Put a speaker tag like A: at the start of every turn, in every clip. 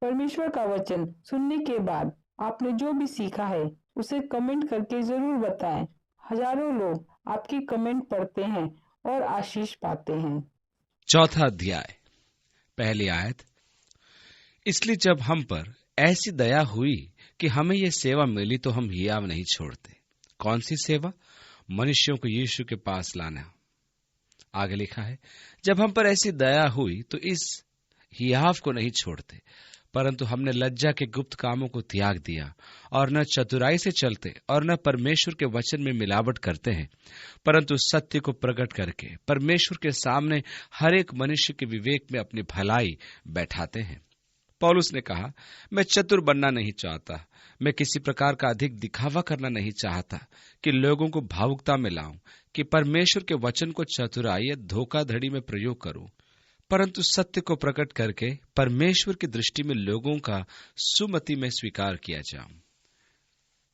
A: परमेश्वर का वचन सुनने के बाद आपने जो भी सीखा है उसे कमेंट करके जरूर बताएं। हजारों लोग आपकी कमेंट पढ़ते हैं और आशीष पाते हैं।
B: चौथा अध्याय, पहली आयत। इसलिए जब हम पर ऐसी दया हुई कि हमें यह सेवा मिली तो हम हियाव नहीं छोड़ते। कौन सी सेवा? मनुष्यों को यीशु के पास लाना। आगे लिखा है, जब हम पर ऐसी दया हुई तो इस हियाव को नहीं छोड़ते, परंतु हमने लज्जा के गुप्त कामों को त्याग दिया और न चतुराई से चलते और न परमेश्वर के वचन में मिलावट करते हैं, परंतु सत्य को प्रकट करके परमेश्वर के सामने हर एक मनुष्य के विवेक में अपनी भलाई बैठाते हैं। पौलुस ने कहा, मैं चतुर बनना नहीं चाहता, मैं किसी प्रकार का अधिक दिखावा करना नहीं चाहता कि लोगों को भावुकता में लाऊं, कि परमेश्वर के वचन को चतुराई या धोखाधड़ी में प्रयोग करूं, परंतु सत्य को प्रकट करके परमेश्वर की दृष्टि में लोगों का सुमति में स्वीकार किया जाऊं।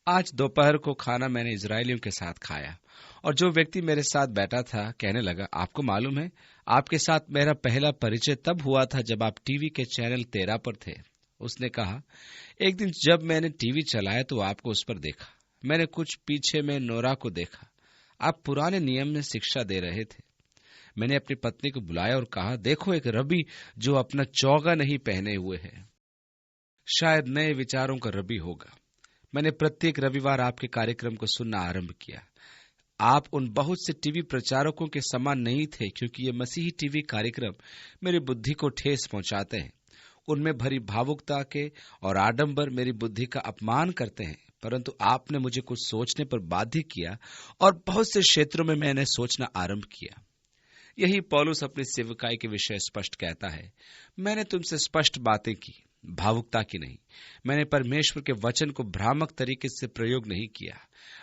B: आज दोपहर को खाना मैंने इजरायलियों के साथ खाया और जो व्यक्ति मेरे साथ बैठा था कहने लगा, आपको मालूम है, आपके साथ मेरा पहला परिचय तब हुआ था जब आप टीवी के चैनल 13 पर थे। उसने कहा, एक दिन जब मैंने टीवी चलाया तो आपको उस पर देखा। मैंने कुछ पीछे में नोरा को देखा। आप पुराने नियम में शिक्षा दे रहे थे। मैंने अपनी पत्नी को बुलाया और कहा, देखो एक रबी जो अपना चौगा नहीं पहने हुए है, शायद नए विचारों का रबी होगा। मैंने प्रत्येक रविवार आपके कार्यक्रम को सुनना आरंभ किया। आप उन बहुत से टीवी प्रचारकों के समान नहीं थे, क्योंकि ये मसीही टीवी कार्यक्रम मेरी बुद्धि को ठेस पहुंचाते हैं। उनमें भरी भावुकता के और आडंबर मेरी बुद्धि का अपमान करते हैं, परंतु आपने मुझे कुछ सोचने पर बाध्य किया और बहुत से क्षेत्रों में मैंने सोचना आरंभ किया। यही पौलुस अपनी सेवकाई के विषय स्पष्ट कहता है, मैंने तुमसे स्पष्ट बातें की, भावुकता की नहीं। मैंने परमेश्वर के वचन को भ्रामक तरीके से प्रयोग नहीं किया।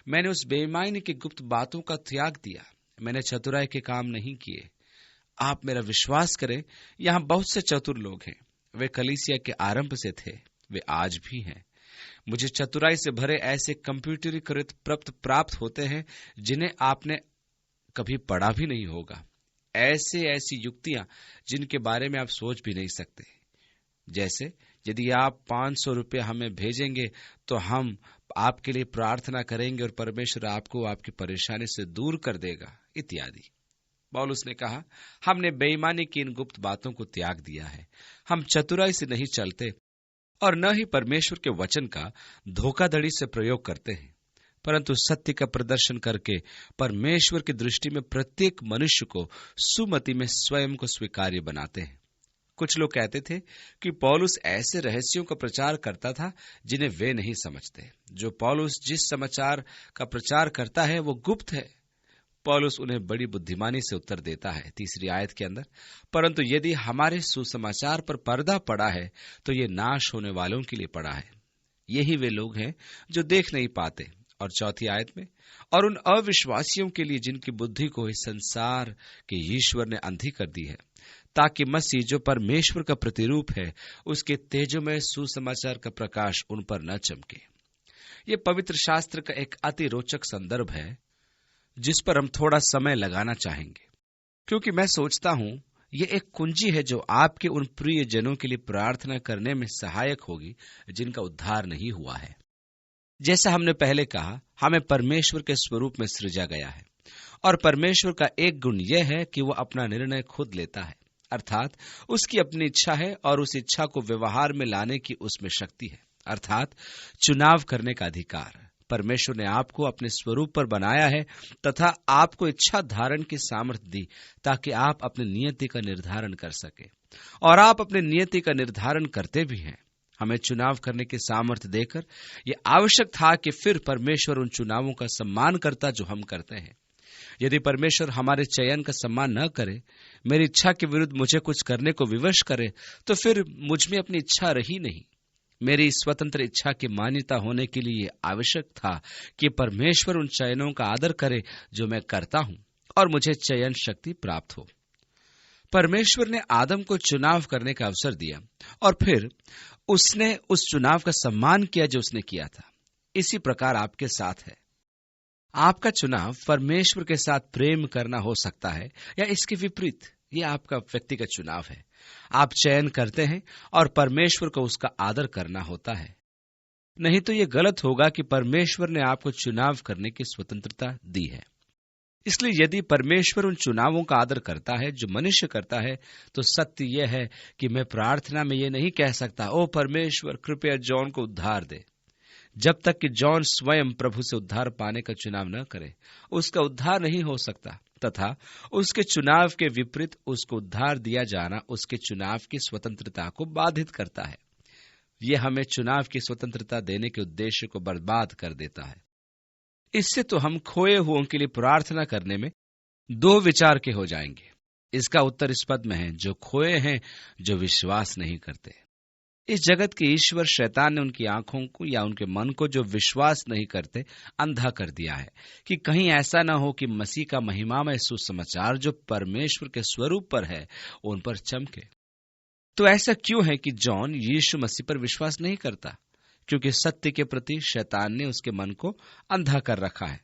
B: मैंने उस बेईमानी की गुप्त बातों का त्याग दिया। मैंने चतुराई के काम नहीं किए। आप मेरा विश्वास करें, यहाँ बहुत से चतुर लोग हैं। वे कलीसिया के आरंभ से थे, वे आज भी हैं। मुझे चतुराई से भरे ऐसे कंप्यूटरीकृत प्राप्त होते हैं जिन्हें आपने कभी पढ़ा भी नहीं होगा। ऐसी युक्तियां जिनके बारे में आप सोच भी नहीं सकते। जैसे यदि आप 500 रुपये हमें भेजेंगे तो हम आपके लिए प्रार्थना करेंगे और परमेश्वर आपको आपकी परेशानी से दूर कर देगा, इत्यादि। पौलुस ने कहा, हमने बेईमानी की इन गुप्त बातों को त्याग दिया है। हम चतुराई से नहीं चलते और न ही परमेश्वर के वचन का धोखाधड़ी से प्रयोग करते हैं, परंतु सत्य का प्रदर्शन करके परमेश्वर की दृष्टि में प्रत्येक मनुष्य को सुमति में स्वयं को स्वीकार्य बनाते हैं। कुछ लोग कहते थे कि पौलुस ऐसे रहस्यों का प्रचार करता था जिन्हें वे नहीं समझते। जो पौलुस जिस समाचार का प्रचार करता है वो गुप्त है। पौलुस उन्हें बड़ी बुद्धिमानी से उत्तर देता है 3 आयत के अंदर, परंतु यदि हमारे सुसमाचार पर पर्दा पड़ा है तो ये नाश होने वालों के लिए पड़ा है। यही वे लोग हैं जो देख नहीं पाते। और 4 आयत में, और उन अविश्वासियों के लिए जिनकी बुद्धि को इस संसार के ईश्वर ने अंधी कर दी है, ताकि मसीह जो परमेश्वर का प्रतिरूप है उसके तेजोमय सुसमाचार का प्रकाश उन पर न चमके। ये पवित्र शास्त्र का एक अति रोचक संदर्भ है जिस पर हम थोड़ा समय लगाना चाहेंगे, क्योंकि मैं सोचता हूं ये एक कुंजी है जो आपके उन प्रिय जनों के लिए प्रार्थना करने में सहायक होगी जिनका उद्धार नहीं हुआ है। जैसा हमने पहले कहा, हमें परमेश्वर के स्वरूप में सृजा गया है और परमेश्वर का एक गुण यह है कि वह अपना निर्णय खुद लेता है, अर्थात उसकी अपनी इच्छा है और उस इच्छा को व्यवहार में लाने की उसमें शक्ति है, अर्थात चुनाव करने का अधिकार। परमेश्वर ने आपको अपने स्वरूप पर बनाया है तथा आपको इच्छा धारण की सामर्थ्य दी ताकि आप अपनी नियति का निर्धारण कर सके, और आप अपने नियति का निर्धारण करते भी हैं। हमें चुनाव करने की सामर्थ्य देकर यह आवश्यक था कि फिर परमेश्वर उन चुनावों का सम्मान करता जो हम करते हैं। यदि परमेश्वर हमारे चयन का सम्मान न करे, मेरी इच्छा के विरुद्ध मुझे कुछ करने को विवश करे, तो फिर मुझ में अपनी इच्छा रही नहीं। मेरी स्वतंत्र इच्छा की मान्यता होने के लिए आवश्यक था कि परमेश्वर उन चयनों का आदर करे जो मैं करता हूं और मुझे चयन शक्ति प्राप्त हो। परमेश्वर ने आदम को चुनाव करने का अवसर दिया और फिर उसने उस चुनाव का सम्मान किया जो उसने किया था। इसी प्रकार आपके साथ है। आपका चुनाव परमेश्वर के साथ प्रेम करना हो सकता है या इसके विपरीत। ये आपका व्यक्तिगत चुनाव है। आप चयन करते हैं और परमेश्वर को उसका आदर करना होता है। नहीं तो ये गलत होगा कि परमेश्वर ने आपको चुनाव करने की स्वतंत्रता दी है। इसलिए यदि परमेश्वर उन चुनावों का आदर करता है जो मनुष्य करता है, तो सत्य यह है कि मैं प्रार्थना में ये नहीं कह सकता, ओ परमेश्वर कृपया जॉन को उद्धार दे। जब तक कि जॉन स्वयं प्रभु से उद्धार पाने का चुनाव न करे, उसका उद्धार नहीं हो सकता, तथा उसके चुनाव के विपरीत उसको उद्धार दिया जाना उसके चुनाव की स्वतंत्रता को बाधित करता है। यह हमें चुनाव की स्वतंत्रता देने के उद्देश्य को बर्बाद कर देता है। इससे तो हम खोए हुओं के लिए प्रार्थना करने में दो विचार के हो जाएंगे। इसका उत्तर इस पद में है, जो खोए हैं, जो विश्वास नहीं करते। इस जगत के ईश्वर शैतान ने उनकी आंखों को या उनके मन को, जो विश्वास नहीं करते, अंधा कर दिया है कि कहीं ऐसा न हो कि मसीह का महिमामय सुसमाचार जो परमेश्वर के स्वरूप पर है उन पर चमके। तो ऐसा क्यों है कि जॉन यीशु मसीह पर विश्वास नहीं करता? क्योंकि सत्य के प्रति शैतान ने उसके मन को अंधा कर रखा है।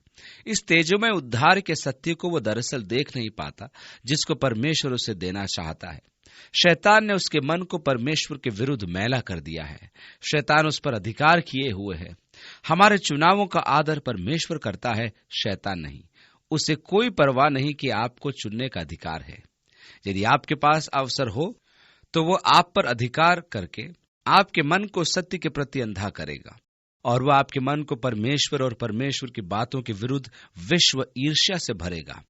B: इस तेजोमय उद्धार के सत्य को वो दरअसल देख नहीं पाता जिसको परमेश्वर उसे देना चाहता है। शैतान ने उसके मन को परमेश्वर के विरुद्ध मैला कर दिया है। शैतान उस पर अधिकार किए हुए है। हमारे चुनावों का आदर परमेश्वर करता है, शैतान नहीं। उसे कोई परवाह नहीं कि आपको चुनने का अधिकार है। यदि आपके पास अवसर हो तो वो आप पर अधिकार करके आपके मन को सत्य के प्रति अंधा करेगा, और वह आपके मन को परमेश्वर और परमेश्वर की बातों के विरुद्ध विश्व ईर्ष्या से भरेगा।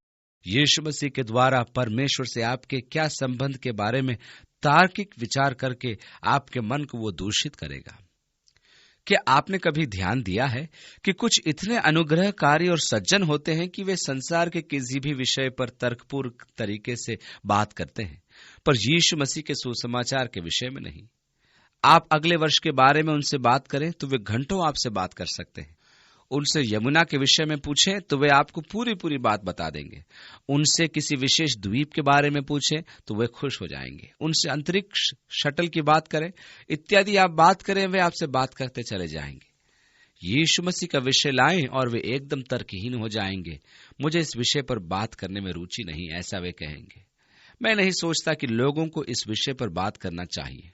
B: यीशु मसीह के द्वारा परमेश्वर से आपके क्या संबंध के बारे में तार्किक विचार करके आपके मन को वो दूषित करेगा। क्या आपने कभी ध्यान दिया है कि कुछ इतने अनुग्रहकारी और सज्जन होते हैं कि वे संसार के किसी भी विषय पर तर्कपूर्ण तरीके से बात करते हैं, पर यीशु मसीह के सुसमाचार के विषय में नहीं। आप अगले वर्ष के बारे में उनसे बात करें तो वे घंटों आपसे बात कर सकते हैं। उनसे यमुना के विषय में पूछें तो वे आपको पूरी पूरी बात बता देंगे। उनसे किसी विशेष द्वीप के बारे में पूछें तो वे खुश हो जाएंगे। उनसे अंतरिक्ष शटल की बात करें इत्यादि आप बात करें, वे आपसे बात करते चले जाएंगे। यीशु मसीह का विषय लाएं और वे एकदम तर्कहीन हो जाएंगे। मुझे इस विषय पर बात करने में रुचि नहीं, ऐसा वे कहेंगे। मैं नहीं सोचता कि लोगों को इस विषय पर बात करना चाहिए।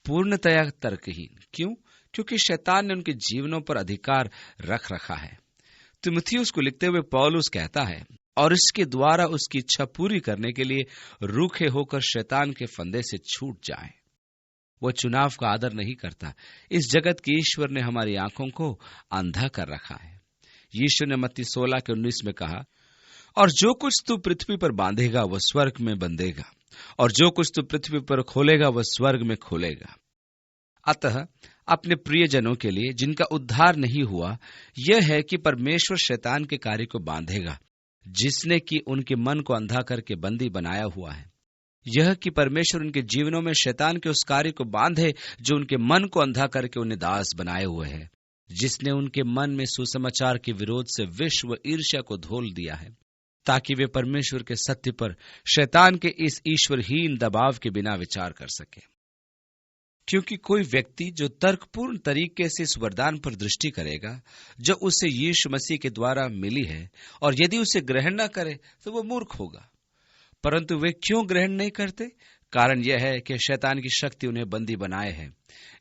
B: पूर्णतया तर्कहीन। क्यों? क्योंकि शैतान ने उनके जीवनों पर अधिकार रख रखा है। तीमुथियुस को लिखते हुए पौलुस कहता है, और इसके द्वारा उसकी इच्छा पूरी करने के लिए रूखे होकर शैतान के फंदे से छूट जाएं। वह चुनाव का आदर नहीं करता। इस जगत के ईश्वर ने हमारी आंखों को अंधा कर रखा है। यीशु ने मत्ती 16:19 में कहा, और जो कुछ तू पृथ्वी पर बांधेगा वह स्वर्ग में बंधेगा, और जो कुछ तू पृथ्वी पर खोलेगा वह स्वर्ग में खोलेगा। अतः अपने प्रियजनों के लिए जिनका उद्धार नहीं हुआ, यह है कि परमेश्वर शैतान के कार्य को बांधेगा, जिसने कि उनके मन को अंधा करके बंदी बनाया हुआ है। यह कि परमेश्वर उनके जीवनों में शैतान के उस कार्य को बांधे जो उनके मन को अंधा करके उन्हें दास बनाए हुए है, जिसने उनके मन में सुसमाचार के विरोध से विश्व ईर्ष्या को धोल दिया है, ताकि वे परमेश्वर के सत्य पर शैतान के इस ईश्वरहीन दबाव के बिना विचार कर सके। क्योंकि कोई व्यक्ति जो तर्कपूर्ण तरीके से इस वरदान पर दृष्टि करेगा जो उसे यीशु मसीह के द्वारा मिली है, और यदि उसे ग्रहण न करे तो वो मूर्ख होगा। परंतु वे क्यों ग्रहण नहीं करते? कारण यह है कि शैतान की शक्ति उन्हें बंदी बनाए है।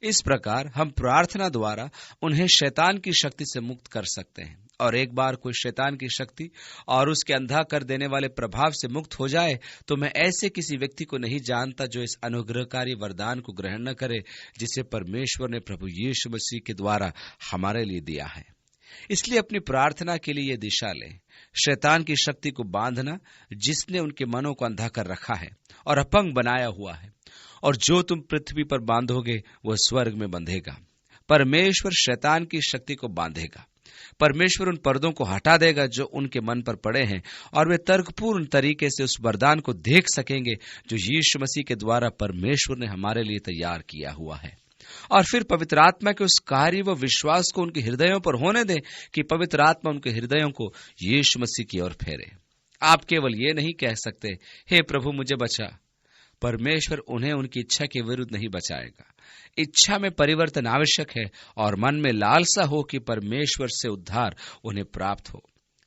B: इस प्रकार हम प्रार्थना द्वारा उन्हें शैतान की शक्ति से मुक्त कर सकते हैं। और एक बार कोई शैतान की शक्ति और उसके अंधा कर देने वाले प्रभाव से मुक्त हो जाए तो मैं ऐसे किसी व्यक्ति को नहीं जानता जो इस अनुग्रहकारी वरदान को ग्रहण न करे जिसे परमेश्वर ने प्रभु यीशु मसीह के द्वारा हमारे लिए दिया है। इसलिए अपनी प्रार्थना के लिए ये दिशा लें, शैतान की शक्ति को बांधना जिसने उनके मनों को अंधा कर रखा है और अपंग बनाया हुआ है। और जो तुम पृथ्वी पर बांधोगे वह स्वर्ग में बंधेगा। परमेश्वर शैतान की शक्ति को बांधेगा। परमेश्वर उन पर्दों को हटा देगा जो उनके मन पर पड़े हैं, और वे तर्कपूर्ण तरीके से उस वरदान को देख सकेंगे जो यीशु मसीह के द्वारा परमेश्वर ने हमारे लिए तैयार किया हुआ है। और फिर पवित्र आत्मा के उस कार्य व विश्वास को उनके हृदयों पर होने दें कि पवित्र आत्मा उनके हृदयों को यीशु मसीह की ओर फेरे। आप केवल ये नहीं कह सकते, हे प्रभु मुझे बचा। परमेश्वर उन्हें उनकी इच्छा के विरुद्ध नहीं बचाएगा। इच्छा में परिवर्तन आवश्यक है और मन में लालसा हो कि परमेश्वर से उद्धार उन्हें प्राप्त हो।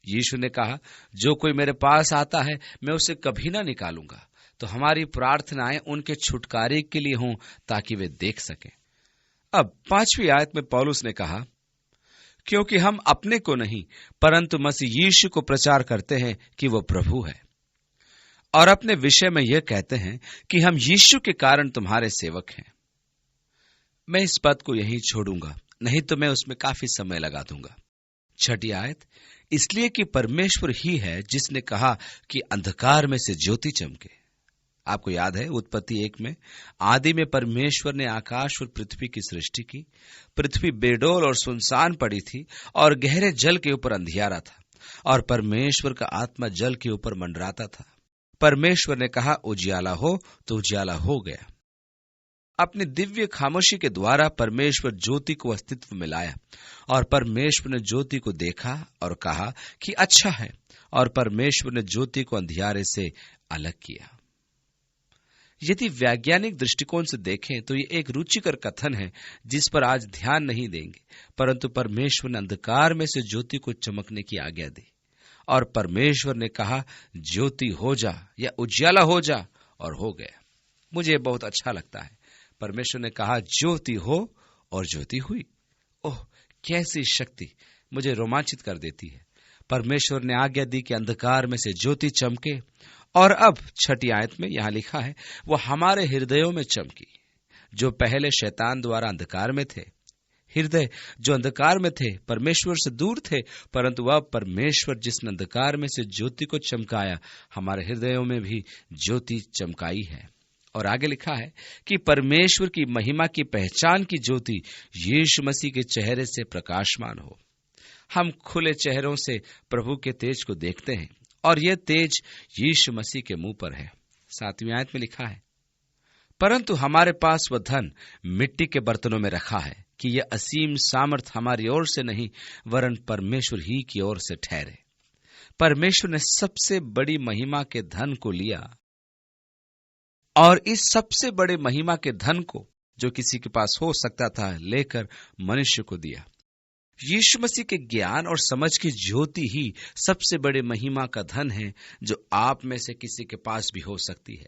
B: यीशु ने कहा, जो कोई मेरे पास आता है मैं उसे कभी ना निकालूंगा। तो हमारी प्रार्थनाएं उनके छुटकारे के लिए हों ताकि वे देख सकें। अब 5वीं आयत में पौलुस ने कहा, क्योंकि हम अपने को नहीं परंतु मसीह यीशु को प्रचार करते हैं कि वो प्रभु है, और अपने विषय में यह कहते हैं कि हम यीशु के कारण तुम्हारे सेवक हैं। मैं इस पद को यहीं छोड़ूंगा, नहीं तो मैं उसमें काफी समय लगा दूंगा। 6ठी आयत, इसलिए कि परमेश्वर ही है जिसने कहा कि अंधकार में से ज्योति चमके। आपको याद है उत्पत्ति 1 में आदि में परमेश्वर ने आकाश और पृथ्वी की सृष्टि की। पृथ्वी बेडौल और सुनसान पड़ी थी और गहरे जल के ऊपर अंधियारा था, और परमेश्वर का आत्मा जल के ऊपर मंडराता था। परमेश्वर ने कहा उजियाला हो, तो उजियाला हो गया। अपनी दिव्य खामोशी के द्वारा परमेश्वर ज्योति को अस्तित्व में लाया, और परमेश्वर ने ज्योति को देखा और कहा कि अच्छा है, और परमेश्वर ने ज्योति को अंधियारे से अलग किया। यदि वैज्ञानिक दृष्टिकोण से देखें तो ये एक रुचिकर कथन है जिस पर आज ध्यान नहीं देंगे, परंतु परमेश्वर ने अंधकार में से ज्योति को चमकने की आज्ञा दी, और परमेश्वर ने कहा ज्योति हो जा या उजियाला हो जा, और हो गया। मुझे बहुत अच्छा लगता है। परमेश्वर ने कहा ज्योति हो, और ज्योति हुई। ओह, कैसी शक्ति मुझे रोमांचित कर देती है। परमेश्वर ने आज्ञा दी कि अंधकार में से ज्योति चमके, और अब 6ठी आयत में यहां लिखा है वो हमारे हृदयों में चमकी, जो पहले शैतान द्वारा अंधकार में थे। हृदय जो अंधकार में थे, परमेश्वर से दूर थे, परंतु अब परमेश्वर जिसने अंधकार में से ज्योति को चमकाया, हमारे हृदयों में भी ज्योति चमकाई है। और आगे लिखा है कि परमेश्वर की महिमा की पहचान की ज्योति यीशु मसीह के चेहरे से प्रकाशमान हो। हम खुले चेहरों से प्रभु के तेज को देखते हैं, और यह तेज यीशु मसीह के मुंह पर है। 7वीं आयत में लिखा है, परंतु हमारे पास वह धन मिट्टी के बर्तनों में रखा है कि यह असीम सामर्थ हमारी ओर से नहीं, वरन परमेश्वर ही की ओर से ठहरे। परमेश्वर ने सबसे बड़ी महिमा के धन को लिया, और इस सबसे बड़े महिमा के धन को जो किसी के पास हो सकता था लेकर मनुष्य को दिया। यीशु मसीह के ज्ञान और समझ की ज्योति ही सबसे बड़े महिमा का धन है जो आप में से किसी के पास भी हो सकती है,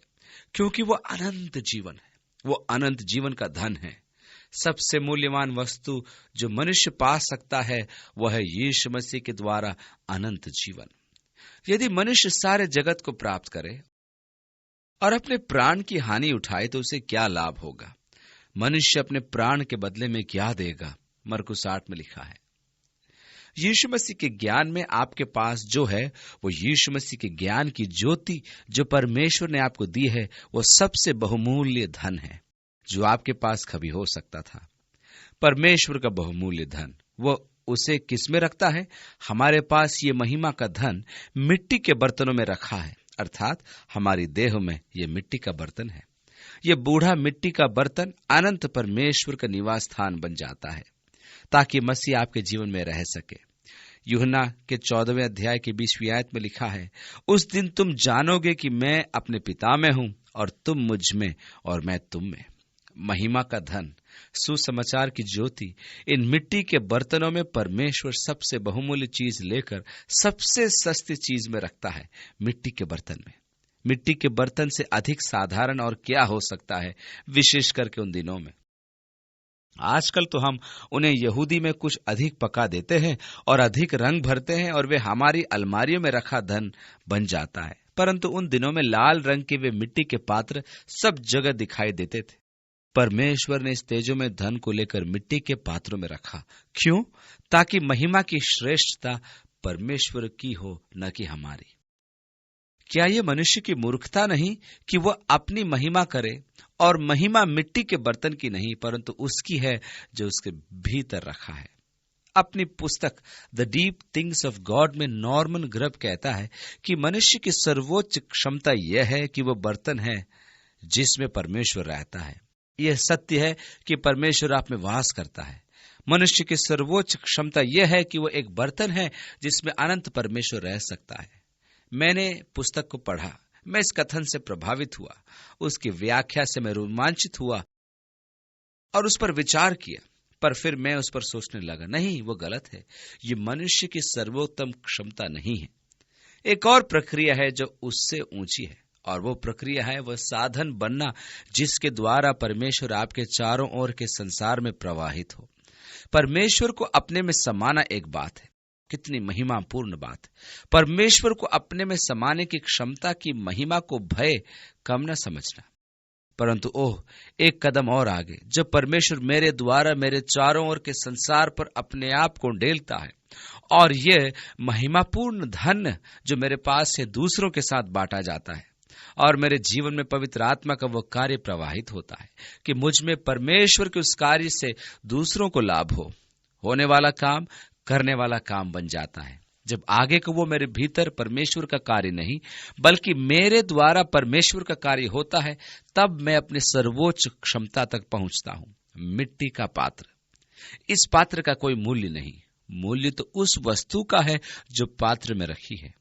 B: क्योंकि वो अनंत जीवन है, वो अनंत जीवन का धन है। सबसे मूल्यवान वस्तु जो मनुष्य पा सकता है वह है यीशु मसीह के द्वारा अनंत जीवन। यदि मनुष्य सारे जगत को प्राप्त करे और अपने प्राण की हानि उठाए तो उसे क्या लाभ होगा? मनुष्य अपने प्राण के बदले में क्या देगा? मरकुस 8 में लिखा है। यीशु मसीह के ज्ञान में आपके पास जो है वो यीशु मसीह के ज्ञान की ज्योति जो परमेश्वर ने आपको दी है, वो सबसे बहुमूल्य धन है जो आपके पास कभी हो सकता था। परमेश्वर का बहुमूल्य धन वो उसे किस में रखता है? हमारे पास ये महिमा का धन मिट्टी के बर्तनों में रखा है, अर्थात हमारी देह में ये मिट्टी का बर्तन है। ये बूढ़ा मिट्टी का बर्तन अनंत परमेश्वर का निवास स्थान बन जाता है ताकि मसीह आपके जीवन में रह सके। यूहन्ना के 14वें अध्याय की 20वीं आयत में लिखा है, उस दिन तुम जानोगे कि मैं अपने पिता में हूं और तुम मुझ में और मैं तुम में। महिमा का धन, सुसमाचार की ज्योति इन मिट्टी के बर्तनों में परमेश्वर सबसे बहुमूल्य चीज लेकर सबसे सस्ती चीज में रखता है, मिट्टी के बर्तन में। मिट्टी के बर्तन से अधिक साधारण और क्या हो सकता है, विशेष करके उन दिनों में। आजकल तो हम उन्हें यहूदी में कुछ अधिक पका देते हैं और अधिक रंग भरते हैं और वे हमारी अलमारियों में रखा धन बन जाता है, परंतु उन दिनों में लाल रंग के वे मिट्टी के पात्र सब जगह दिखाई देते थे। परमेश्वर ने इस तेजों में धन को लेकर मिट्टी के पात्रों में रखा। क्यों? ताकि महिमा की श्रेष्ठता परमेश्वर की हो, न कि हमारी। क्या यह मनुष्य की मूर्खता नहीं कि वह अपनी महिमा करे, और महिमा मिट्टी के बर्तन की नहीं परंतु उसकी है जो उसके भीतर रखा है। अपनी पुस्तक the deep things of God में नॉर्मन ग्रब कहता है कि मनुष्य की सर्वोच्च क्षमता यह है कि वह बर्तन है जिसमें परमेश्वर रहता है। यह सत्य है कि परमेश्वर आप में वास करता है। मनुष्य की सर्वोच्च क्षमता यह है कि वह एक बर्तन है जिसमें अनंत परमेश्वर रह सकता है। मैंने पुस्तक को पढ़ा, मैं इस कथन से प्रभावित हुआ, उसकी व्याख्या से मैं रोमांचित हुआ और उस पर विचार किया, पर फिर मैं उस पर सोचने लगा, नहीं, वो गलत है। ये मनुष्य की सर्वोत्तम क्षमता नहीं है। एक और प्रक्रिया है जो उससे ऊंची है, और वो प्रक्रिया है, वह साधन बनना जिसके द्वारा परमेश्वर आपके चारों ओर के संसार में प्रवाहित हो। परमेश्वर को अपने में समाना एक बात है, कितनी महिमापूर्ण बात है। परमेश्वर को अपने में समाने की क्षमता की महिमा को भय कम न समझना, परंतु ओह, एक कदम और आगे, जब परमेश्वर मेरे द्वारा मेरे चारों ओर के संसार पर अपने आप को डेलता है और यह महिमापूर्ण धन जो मेरे पास है दूसरों के साथ बांटा जाता है और मेरे जीवन में पवित्र आत्मा का वो कार्य प्रवाहित होता है कि मुझ में परमेश्वर के उस कार्य से दूसरों को लाभ हो, होने वाला काम करने वाला काम बन जाता है। जब आगे को वो मेरे भीतर परमेश्वर का कार्य नहीं बल्कि मेरे द्वारा परमेश्वर का कार्य होता है, तब मैं अपने सर्वोच्च क्षमता तक पहुंचता हूं। मिट्टी का पात्र, इस पात्र का कोई मूल्य नहीं, मूल्य तो उस वस्तु का है जो पात्र में रखी है।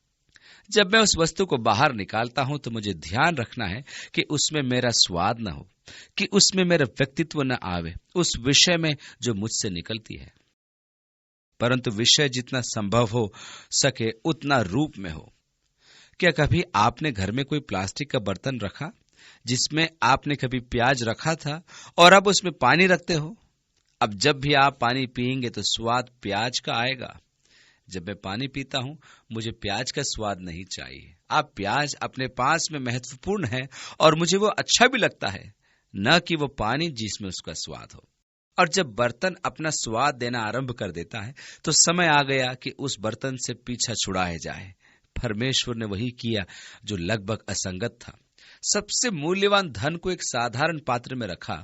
B: जब मैं उस वस्तु को बाहर निकालता हूं तो मुझे ध्यान रखना है कि उसमें मेरा स्वाद न हो, कि उसमें मेरा व्यक्तित्व न आवे उस विषय में जो मुझसे निकलती है, परंतु विषय जितना संभव हो सके उतना रूप में हो। क्या कभी आपने घर में कोई प्लास्टिक का बर्तन रखा जिसमें आपने कभी प्याज रखा था और अब उसमें पानी रखते हो? अब जब भी आप पानी पिएंगे तो स्वाद प्याज का आएगा। जब मैं पानी पीता हूं मुझे प्याज का स्वाद नहीं चाहिए। आप प्याज अपने पास में महत्वपूर्ण है और मुझे वो अच्छा भी लगता है, न कि वो पानी जिसमें उसका स्वाद हो। और जब बर्तन अपना स्वाद देना आरंभ कर देता है तो समय आ गया कि उस बर्तन से पीछा छुड़ाया जाए। परमेश्वर ने वही किया जो लगभग असंगत था। सबसे मूल्यवान धन को एक साधारण पात्र में रखा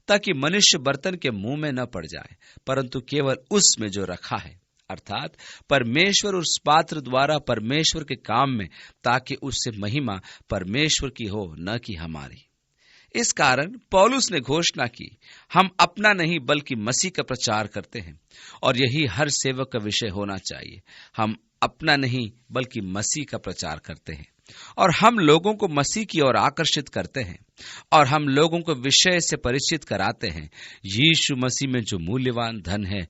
B: ताकि मनुष्य बर्तन के मुंह में न पड़ जाए, परंतु केवल उसमें जो रखा है, अर्थात परमेश्वर उस पात्र द्वारा परमेश्वर के काम में, ताकि उससे महिमा परमेश्वर की हो न कि हमारी। इस कारण पौलुस ने घोषणा की, हम अपना नहीं बल्कि मसीह का प्रचार करते हैं, और यही हर सेवक का विषय होना चाहिए। हम अपना नहीं बल्कि मसीह का प्रचार करते हैं और हम लोगों को मसीह की ओर आकर्षित करते हैं और हम लोगों को विषय से परिचित कराते हैं, यीशु मसीह में जो मूल्यवान धन है,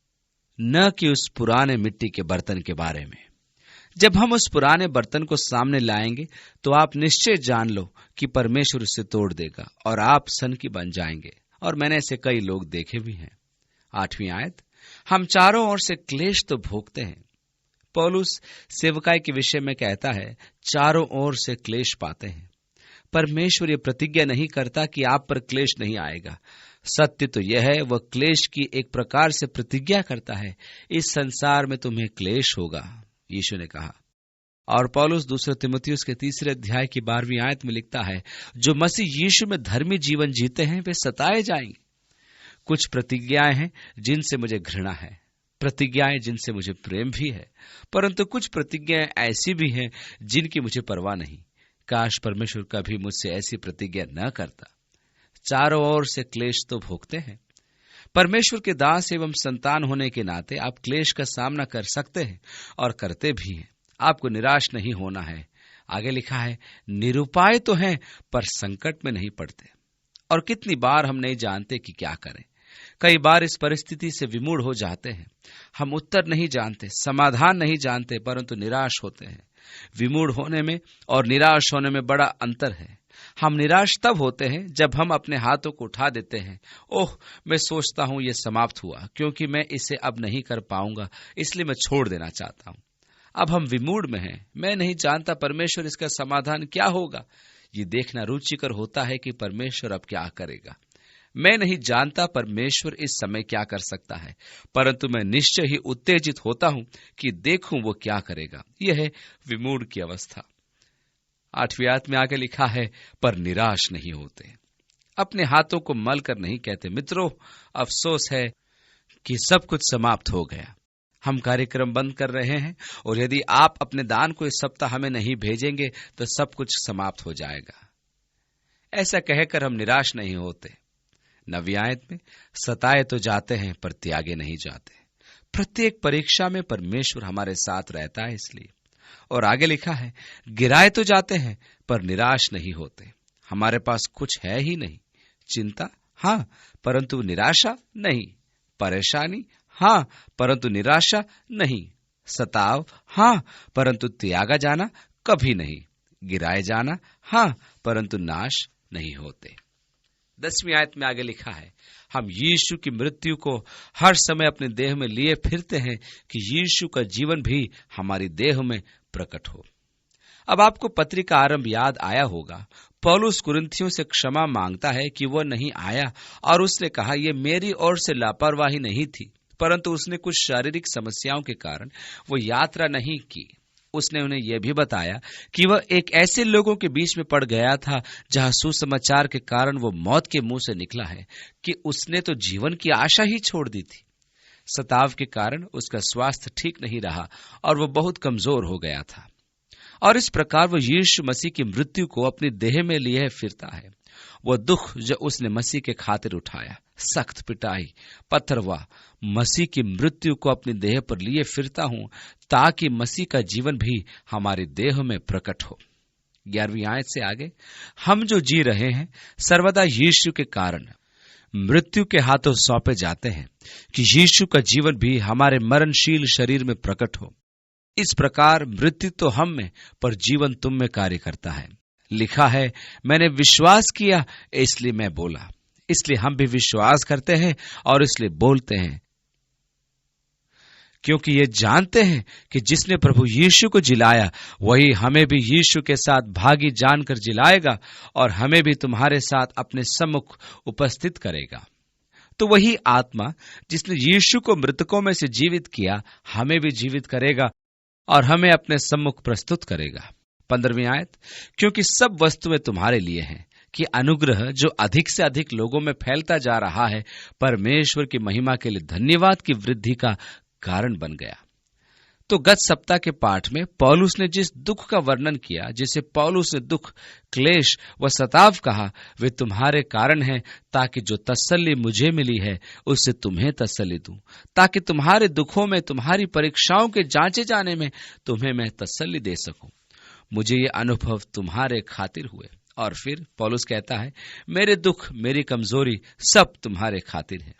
B: न कि उस पुराने मिट्टी के बर्तन के बारे में। जब हम उस पुराने बर्तन को सामने लाएंगे तो आप निश्चय जान लो कि परमेश्वर उसे तोड़ देगा और आप सन की बन जाएंगे। और मैंने ऐसे कई लोग देखे भी हैं। 8वीं आयत, हम चारों ओर से क्लेश तो भोगते हैं। पौलुस सेवकाई के विषय में कहता है, चारों ओर से क्लेश पाते हैं। परमेश्वर ये प्रतिज्ञा नहीं करता कि आप पर क्लेश नहीं आएगा। सत्य तो यह है, वह क्लेश की एक प्रकार से प्रतिज्ञा करता है, इस संसार में तुम्हें क्लेश होगा, यीशु ने कहा। और पौलुस 2 तीमुथियुस के 3 अध्याय की 12वीं आयत में लिखता है, जो मसीह यीशु में धर्मी जीवन जीते हैं वे सताए जाएंगे। कुछ प्रतिज्ञाएं हैं जिनसे मुझे घृणा है, प्रतिज्ञाएं जिनसे मुझे प्रेम भी है, परंतु कुछ प्रतिज्ञाएं ऐसी भी हैं जिनकी मुझे परवाह नहीं। काश परमेश्वर कभी मुझसे ऐसी प्रतिज्ञा न करता। चारों ओर से क्लेश तो भोगते हैं। परमेश्वर के दास एवं संतान होने के नाते आप क्लेश का सामना कर सकते हैं और करते भी हैं। आपको निराश नहीं होना है। आगे लिखा है, निरुपाय तो हैं पर संकट में नहीं पड़ते। और कितनी बार हम नहीं जानते कि क्या करें। कई बार इस परिस्थिति से विमूढ़ हो जाते हैं। हम उत्तर नहीं जानते, समाधान नहीं जानते, परंतु निराश होते हैं। विमूढ़ होने में और निराश होने में बड़ा अंतर है। हम निराश तब होते हैं जब हम अपने हाथों को उठा देते हैं। ओह, मैं सोचता हूं ये समाप्त हुआ, क्योंकि मैं इसे अब नहीं कर पाऊंगा, इसलिए मैं छोड़ देना चाहता हूं। अब हम विमूढ़ में हैं। मैं नहीं जानता परमेश्वर इसका समाधान क्या होगा। ये देखना रुचिकर होता है कि परमेश्वर अब क्या करेगा। मैं नहीं जानता परमेश्वर इस समय क्या कर सकता है, परंतु मैं निश्चय ही उत्तेजित होता हूं कि देखूं वो क्या करेगा। यह है विमूढ़ की अवस्था। 8वीं आयत में आगे लिखा है, पर निराश नहीं होते। अपने हाथों को मल कर नहीं कहते, मित्रों अफसोस है कि सब कुछ समाप्त हो गया, हम कार्यक्रम बंद कर रहे हैं, और यदि आप अपने दान को इस सप्ताह हमें नहीं भेजेंगे तो सब कुछ समाप्त हो जाएगा। ऐसा कहकर हम निराश नहीं होते। 9वीं आयत में, सताए तो जाते हैं पर त्यागे नहीं जाते। प्रत्येक परीक्षा में परमेश्वर हमारे साथ रहता है इसलिए। और आगे लिखा है, गिराए तो जाते हैं पर निराश नहीं होते। हमारे पास कुछ है ही नहीं। चिंता हाँ, परंतु निराशा नहीं। परेशानी हाँ, परंतु निराशा नहीं। सताव हाँ, परंतु त्यागा जाना कभी नहीं। गिराए जाना, हाँ, परंतु नाश नहीं होते। 10वीं आयत में आगे लिखा है, हम यीशु की मृत्यु को हर समय अपने देह में लिए फिरते हैं कि यीशु का जीवन भी हमारी देह में प्रकट हो। अब आपको पत्री का आरंभ याद आया होगा। पौलुस कुरिन्थियों से क्षमा मांगता है कि वह नहीं आया, और उसने कहा यह मेरी ओर से लापरवाही नहीं थी, परंतु उसने कुछ शारीरिक समस्याओं के कारण वो यात्रा नहीं की। उसने उन्हें यह भी बताया कि वह एक ऐसे लोगों के बीच में पड़ गया था जहां सुसमाचार के कारण वो मौत के मुंह से निकला है कि उसने तो जीवन की आशा ही छोड़ दी थी। सताव के कारण उसका स्वास्थ्य ठीक नहीं रहा और वह बहुत कमजोर हो गया था, और इस प्रकार वह यीशु मसीह की मृत्यु को अपनी देह में लिए फिरता है। वह दुख जो उसने मसीह के खातिर उठाया, सख्त पिटाई, पत्थरवाह, मसीह की मृत्यु को अपनी देह पर लिए फिरता हूं ताकि मसीह का जीवन भी हमारे देह में प्रकट हो। 11वीं आयत से आगे, हम जो जी रहे हैं सर्वदा यीशु के कारण मृत्यु के हाथों सौंपे जाते हैं कि यीशु का जीवन भी हमारे मरणशील शरीर में प्रकट हो। इस प्रकार मृत्यु तो हम में, पर जीवन तुम में कार्य करता है। लिखा है, मैंने विश्वास किया इसलिए मैं बोला। इसलिए हम भी विश्वास करते हैं और इसलिए बोलते हैं, क्योंकि ये जानते हैं कि जिसने प्रभु यीशु को जिलाया वही हमें भी यीशु के साथ भागी जानकर जिलाएगा और हमें भी तुम्हारे साथ अपने सम्मुख उपस्थित करेगा। तो वही आत्मा जिसने यीशु को मृतकों में से जीवित किया हमें भी जीवित करेगा और हमें अपने सम्मुख प्रस्तुत करेगा। 15वीं आयत, क्योंकि सब वस्तुएं तुम्हारे लिए हैं कि अनुग्रह जो अधिक से अधिक लोगों में फैलता जा रहा है परमेश्वर की महिमा के लिए धन्यवाद की वृद्धि का कारण बन गया। तो गत सप्ताह के पाठ में पौलुस ने जिस दुख का वर्णन किया, जिसे पौलुस ने दुख, क्लेश व सताव कहा, वे तुम्हारे कारण हैं, ताकि जो तसल्ली मुझे मिली है उससे तुम्हें तसल्ली दूं, ताकि तुम्हारे दुखों में, तुम्हारी परीक्षाओं के जांचे जाने में तुम्हें मैं तसल्ली दे सकूं। मुझे ये अनुभव तुम्हारे खातिर हुए। और फिर पौलुस कहता है, मेरे दुख, मेरी कमजोरी सब तुम्हारे खातिर है।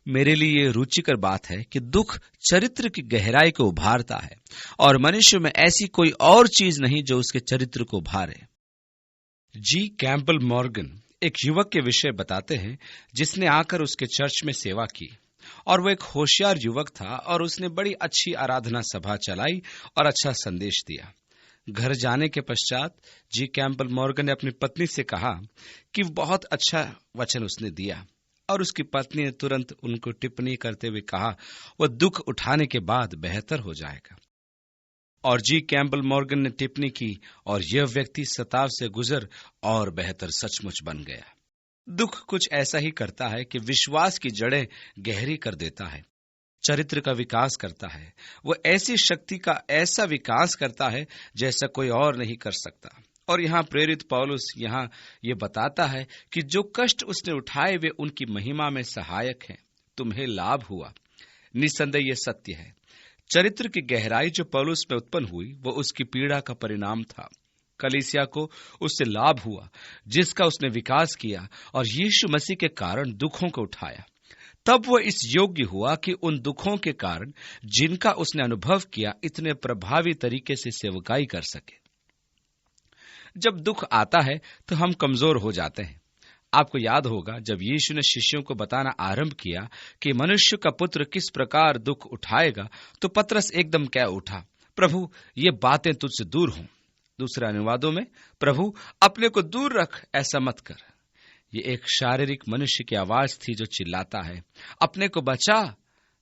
B: मेरे लिए ये रुचिकर बात है कि दुख चरित्र की गहराई को उभारता है और मनुष्य में ऐसी कोई और चीज नहीं जो उसके चरित्र को उभारे। जी कैम्पबेल मॉर्गन एक युवक के विषय बताते हैं जिसने आकर उसके चर्च में सेवा की, और वो एक होशियार युवक था और उसने बड़ी अच्छी आराधना सभा चलाई और अच्छा संदेश दिया। घर जाने के पश्चात जी कैम्पबेल मॉर्गन ने अपनी पत्नी से कहा कि बहुत अच्छा वचन उसने दिया, और उसकी पत्नी ने तुरंत उनको टिप्पणी करते हुए कहा वह दुख उठाने के बाद बेहतर हो जाएगा। और जी कैम्पबेल मॉर्गन ने टिप्पणी की और यह व्यक्ति सताव से गुजर और बेहतर सचमुच बन गया। दुख कुछ ऐसा ही करता है कि विश्वास की जड़ें गहरी कर देता है, चरित्र का विकास करता है। वह ऐसी शक्ति का ऐसा विकास करता है जैसा कोई और नहीं कर सकता। और यहाँ प्रेरित पौलुस यहाँ ये बताता है कि जो कष्ट उसने उठाए वे उनकी महिमा में सहायक हैं, तुम्हें लाभ हुआ। निसंदेह ये सत्य है। चरित्र की गहराई जो पौलुस में उत्पन्न हुई वो उसकी पीड़ा का परिणाम था। कलीसिया को उससे लाभ हुआ जिसका उसने विकास किया और यीशु मसीह के कारण दुखों को उठाया। तब वह इस योग्य हुआ कि उन दुखों के कारण जिनका उसने अनुभव किया इतने प्रभावी तरीके से सेवकाई कर सके। जब दुख आता है तो हम कमजोर हो जाते हैं। आपको याद होगा जब यीशु ने शिष्यों को बताना आरंभ किया कि मनुष्य का पुत्र किस प्रकार दुख उठाएगा, तो पतरस एकदम कह उठा, प्रभु ये बातें तुझसे दूर हों। दूसरे अनुवादों में, प्रभु अपने को दूर रख, ऐसा मत कर। ये एक शारीरिक मनुष्य की आवाज थी जो चिल्लाता है, अपने को बचा।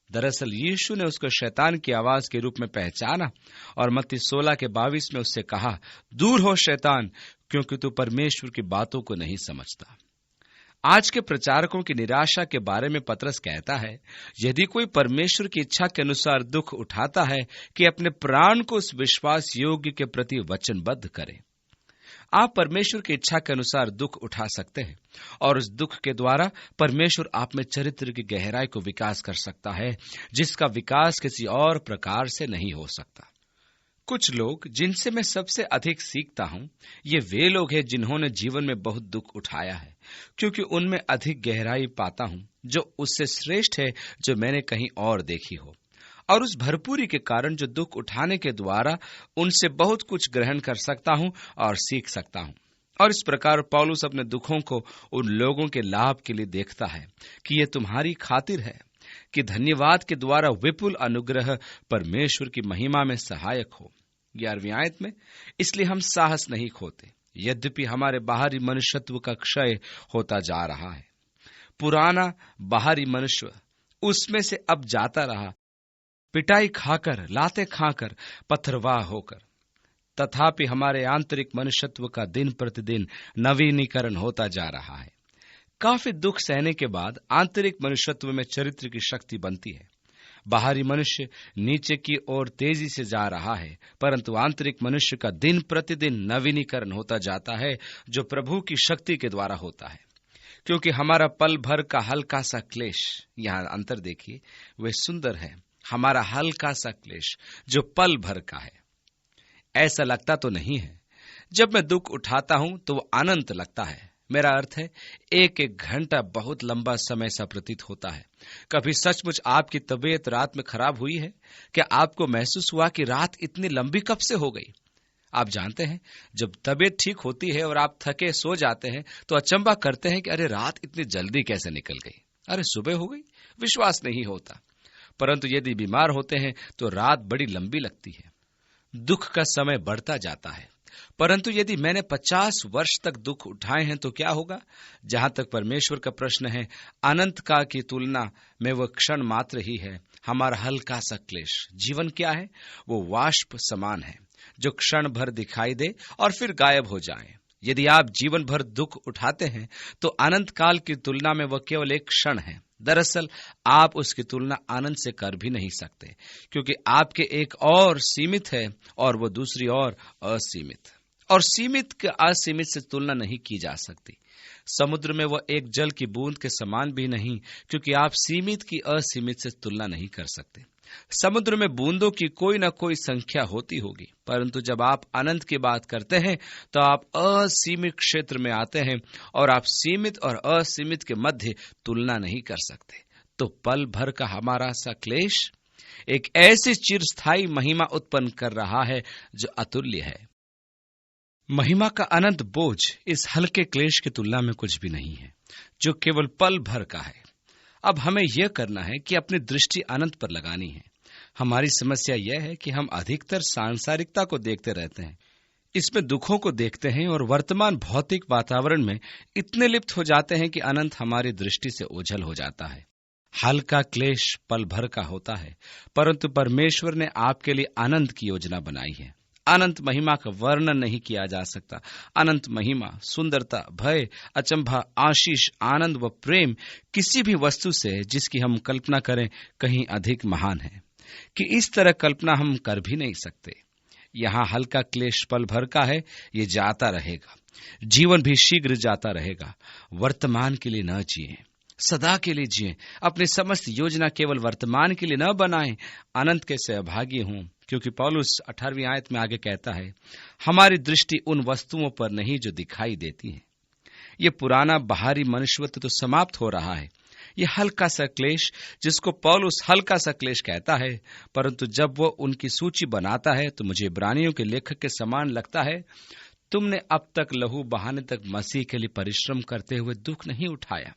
B: दरअसल यीशु ने उसको शैतान की आवाज के रूप में पहचाना और मत्ती 16:22 में उससे कहा, दूर हो शैतान, क्योंकि तू परमेश्वर की बातों को नहीं समझता। आज के प्रचारकों की निराशा के बारे में पतरस कहता है, यदि कोई परमेश्वर की इच्छा के अनुसार दुख उठाता है कि अपने प्राण को उस विश्वास योग्य के प्रति वचनबद्ध करे। आप परमेश्वर की इच्छा के अनुसार दुख उठा सकते हैं और उस दुख के द्वारा परमेश्वर आप में चरित्र की गहराई को विकास कर सकता है, जिसका विकास किसी और प्रकार से नहीं हो सकता। कुछ लोग जिनसे मैं सबसे अधिक सीखता हूं, ये वे लोग हैं जिन्होंने जीवन में बहुत दुख उठाया है, क्योंकि उनमें अधिक गहराई पाता हूं जो उससे श्रेष्ठ है जो मैंने कहीं और देखी हो। और उस भरपूरी के कारण जो दुख उठाने के द्वारा उनसे बहुत कुछ ग्रहण कर सकता हूं और सीख सकता हूं। और इस प्रकार पौलुस अपने दुखों को उन लोगों के लाभ के लिए देखता है कि ये तुम्हारी खातिर है, कि धन्यवाद के द्वारा विपुल अनुग्रह परमेश्वर की महिमा में सहायक हो। 11वीं आयत में, इसलिए हम साहस नहीं खोते, यद्यपि हमारे बाहरी मनुष्यत्व का क्षय होता जा रहा है। पुराना बाहरी मनुष्य उसमें से अब जाता रहा, पिटाई खाकर, लाते खाकर, पथरवाह होकर, तथापि हमारे आंतरिक मनुष्यत्व का दिन प्रतिदिन नवीनीकरण होता जा रहा है। काफी दुख सहने के बाद आंतरिक मनुष्यत्व में चरित्र की शक्ति बनती है। बाहरी मनुष्य नीचे की ओर तेजी से जा रहा है, परंतु आंतरिक मनुष्य का दिन प्रतिदिन नवीनीकरण होता जाता है, जो प्रभु की शक्ति के द्वारा होता है। क्योंकि हमारा पल भर का हल्का सा क्लेश, यहाँ अंतर देखिए, वे सुंदर है। हमारा हल्का सा क्लेश जो पल भर का है, ऐसा लगता तो नहीं है। जब मैं दुख उठाता हूं तो वो अनंत लगता है। मेरा अर्थ है, एक एक घंटा बहुत लंबा समय सा प्रतीत होता है। कभी सचमुच आपकी तबीयत रात में खराब हुई है? क्या आपको महसूस हुआ कि रात इतनी लंबी कब से हो गई? आप जानते हैं, जब तबीयत ठीक होती है और आप थके सो जाते हैं तो अचंभा करते हैं कि अरे रात इतनी जल्दी कैसे निकल गई, अरे सुबह हो गई, विश्वास नहीं होता। परंतु यदि बीमार होते हैं तो रात बड़ी लंबी लगती है, दुख का समय बढ़ता जाता है। परंतु यदि मैंने 50 वर्ष तक दुख उठाए हैं तो क्या होगा? जहां तक परमेश्वर का प्रश्न है, अनंत काल की तुलना में वह क्षण मात्र ही है। हमारा हल्का सा क्लेश जीवन क्या है? वो वाष्प समान है जो क्षण भर दिखाई दे और फिर गायब हो जाए। यदि आप जीवन भर दुख उठाते हैं तो अनंत काल की तुलना में वह केवल एक क्षण है। दरअसल आप उसकी तुलना आनंद से कर भी नहीं सकते, क्योंकि आपके एक और सीमित है और वो दूसरी और असीमित, और सीमित के असीमित से तुलना नहीं की जा सकती। समुद्र में वह एक जल की बूंद के समान भी नहीं, क्योंकि आप सीमित की असीमित से तुलना नहीं कर सकते। समुद्र में बूंदों की कोई न कोई संख्या होती होगी, परंतु जब आप अनंत की बात करते हैं तो आप असीमित क्षेत्र में आते हैं और आप सीमित और असीमित के मध्य तुलना नहीं कर सकते। तो पल भर का हमारा सा क्लेश एक ऐसी चिरस्थायी महिमा उत्पन्न कर रहा है जो अतुल्य है। महिमा का अनंत बोझ इस हल्के क्लेश की तुलना में कुछ भी नहीं है, जो केवल पल भर का है। अब हमें यह करना है कि अपनी दृष्टि अनंत पर लगानी है। हमारी समस्या यह है कि हम अधिकतर सांसारिकता को देखते रहते हैं, इसमें दुखों को देखते हैं और वर्तमान भौतिक वातावरण में इतने लिप्त हो जाते हैं कि अनंत हमारी दृष्टि से ओझल हो जाता है। हल्का क्लेश पल भर का होता है, परंतु परमेश्वर ने आपके लिए अनंत की योजना बनाई है। अनंत महिमा का वर्णन नहीं किया जा सकता। अनंत महिमा, सुंदरता, भय, अचंभा, आशीष, आनंद व प्रेम किसी भी वस्तु से जिसकी हम कल्पना करें कहीं अधिक महान है, कि इस तरह कल्पना हम कर भी नहीं सकते। यहाँ हल्का क्लेश पल भर का है, ये जाता रहेगा। जीवन भी शीघ्र जाता रहेगा। वर्तमान के लिए न जिए, सदा के लिए जिए। अपनी समस्त योजना केवल वर्तमान के लिए न बनाएं, अनंत के सहभागी हों। क्योंकि पौलुस 18वीं आयत में आगे कहता है, हमारी दृष्टि उन वस्तुओं पर नहीं जो दिखाई देती हैं। ये पुराना बाहरी मनुष्यत्व तो समाप्त हो रहा है। ये हल्का सा क्लेश, जिसको पौलुस हल्का सा क्लेश कहता है, परंतु जब वो उनकी सूची बनाता है तो मुझे इब्रानियों के लेखक के समान लगता है। तुमने अब तक लहू बहाने तक मसीह के लिए परिश्रम करते हुए दुख नहीं उठाया।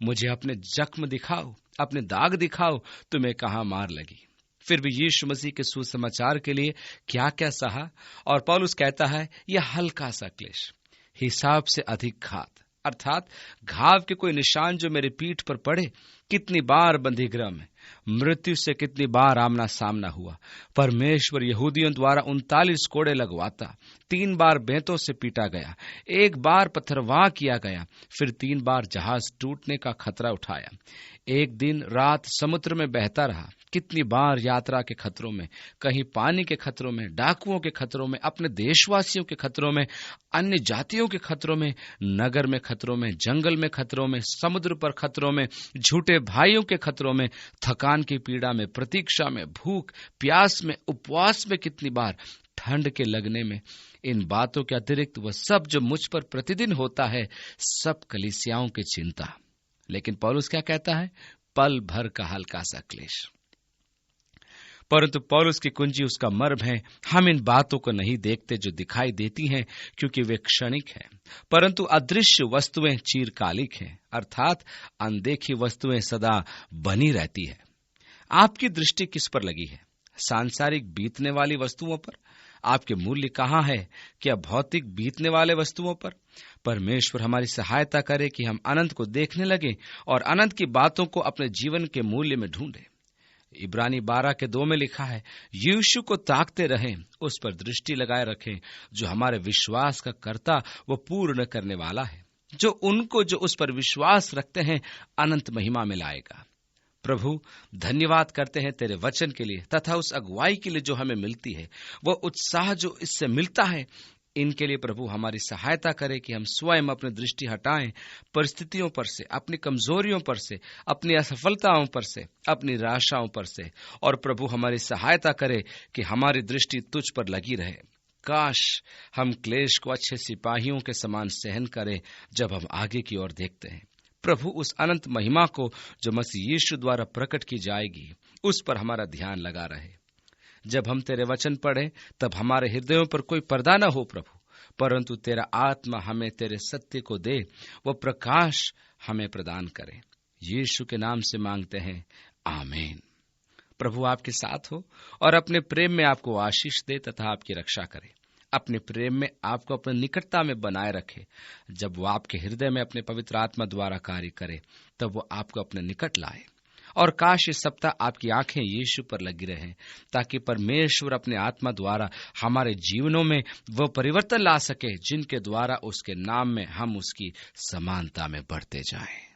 B: मुझे अपने जख्म दिखाओ, अपने दाग दिखाओ, तुम्हें कहाँ मार लगी। फिर भी यीशु मसीह के सुसमाचार के लिए क्या क्या सहा। और पौलुस कहता है, यह हल्का सा क्लेश हिसाब से अधिक घात, अर्थात घाव के कोई निशान जो मेरे पीठ पर पड़े। कितनी बार बंदीगृह में, मृत्यु से कितनी बार आमना सामना हुआ। परमेश्वर यहूदियों द्वारा 39 कोड़े लगवाता, 3 बार बेंतों से पीटा गया, 1 बार पत्थरवाह किया गया, फिर 3 बार जहाज टूटने का खतरा उठाया, 1 दिन रात समुद्र में बहता रहा। कितनी बार यात्रा के खतरों में, कहीं पानी के खतरों में, डाकुओं के खतरों में, अपने देशवासियों के खतरों में, अन्य जातियों के खतरों में, नगर में खतरों में, जंगल में खतरों में, समुद्र पर खतरों में, झूठे भाइयों के खतरों में, थकान की पीड़ा में, प्रतीक्षा में, भूख प्यास में, उपवास में, कितनी बार ठंड के लगने में। इन बातों के अतिरिक्त वह सब जो मुझ पर प्रतिदिन होता है, सब कलीसियाओं की चिंता। लेकिन पौलुस क्या कहता है? पल भर का हल्का सा क्लेश। परंतु पौलुस की कुंजी उसका मर्म है। हम इन बातों को नहीं देखते जो दिखाई देती हैं, क्योंकि वे क्षणिक हैं, परंतु अदृश्य वस्तुएं चिरकालिक हैं, अर्थात अनदेखी वस्तुएं सदा बनी रहती है। आपकी दृष्टि किस पर लगी है? सांसारिक बीतने वाली वस्तुओं पर? आपके मूल्य कहाँ है? क्या भौतिक बीतने वाले वस्तुओं पर? परमेश्वर हमारी सहायता करे कि हम अनंत को देखने लगे और अनंत की बातों को अपने जीवन के मूल्य में ढूंढें। इब्रानी 12:2 में लिखा है, यीशु को ताकते रहें, उस पर दृष्टि लगाए रखें जो हमारे विश्वास का कर्ता वो पूर्ण करने वाला है, जो उनको जो उस पर विश्वास रखते हैं अनंत महिमा में लाएगा। प्रभु, धन्यवाद करते हैं तेरे वचन के लिए तथा उस अगुवाई के लिए जो हमें मिलती है, वो उत्साह जो इससे मिलता है, इनके लिए प्रभु हमारी सहायता करे कि हम स्वयं अपनी दृष्टि हटाएं परिस्थितियों पर से, अपनी कमजोरियों पर से, अपनी असफलताओं पर से, अपनी निराशाओं पर से, और प्रभु हमारी सहायता करे कि हमारी दृष्टि तुझ पर लगी रहे। काश हम क्लेश को अच्छे सिपाहियों के समान सहन करें जब हम आगे की ओर देखते हैं। प्रभु, उस अनंत महिमा को जो मसीह यीशु द्वारा प्रकट की जाएगी, उस पर हमारा ध्यान लगा रहे। जब हम तेरे वचन पढ़ें तब हमारे हृदयों पर कोई पर्दा न हो प्रभु, परंतु तेरा आत्मा हमें तेरे सत्य को दे, वो प्रकाश हमें प्रदान करे। यीशु के नाम से मांगते हैं, आमीन। प्रभु आपके साथ हो और अपने प्रेम में आपको आशीष दे तथा आपकी रक्षा करे। अपने प्रेम में आपको अपने निकटता में बनाए रखे। जब वो आपके हृदय में अपने पवित्र आत्मा द्वारा कार्य करे तब वो आपको अपने निकट लाए। और काश इस सप्ताह आपकी आंखें यीशु पर लगी रहें, ताकि परमेश्वर अपने आत्मा द्वारा हमारे जीवनों में वो परिवर्तन ला सके जिनके द्वारा उसके नाम में हम उसकी समानता में बढ़ते जाएं।